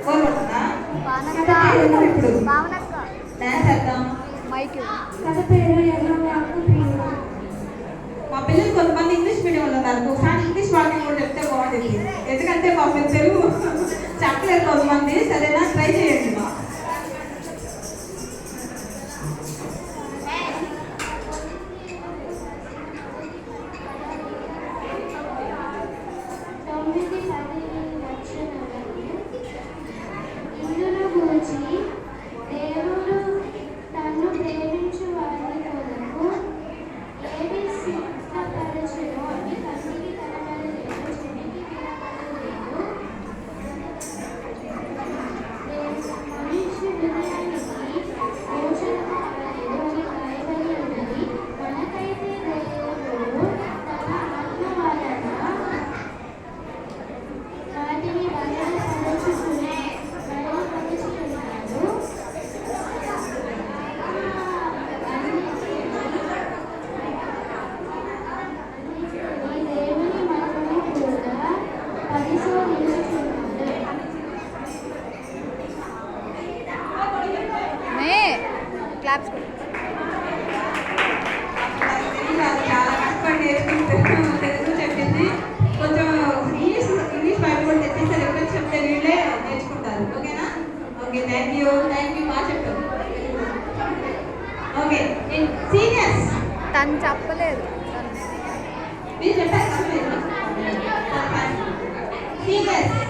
ఇప్పుడు డాన్స్ చేద్దాం. మా పిల్లలు కొంతమంది ఇంగ్లీష్ మీడియం ఉన్నారు, ఒకసారి ఇంగ్లీష్ వాళ్ళని కూడా చెప్తే బాగుంటుంది, ఎందుకంటే మా తెలుగు చెప్పలేరు కొంతమంది. సరేనా, ట్రై చేయండి. మా క్లాప్స్ చాలా కష్టపడి నేర్చుకుంటాను. తెలుగు చెప్పింది కొంచెం ఇంగ్లీష్ బైబిల్ కూడా తెప్పిస్తే ఎప్పుడు చెప్తే వీళ్ళే నేర్చుకుంటారు. ఓకేనా? ఓకే, థ్యాంక్ యూ బాగా చెప్పారు. ఓకే, సీనియర్స్ తను చెప్పలేదు, మీరు చెప్పారు. సీనియర్స్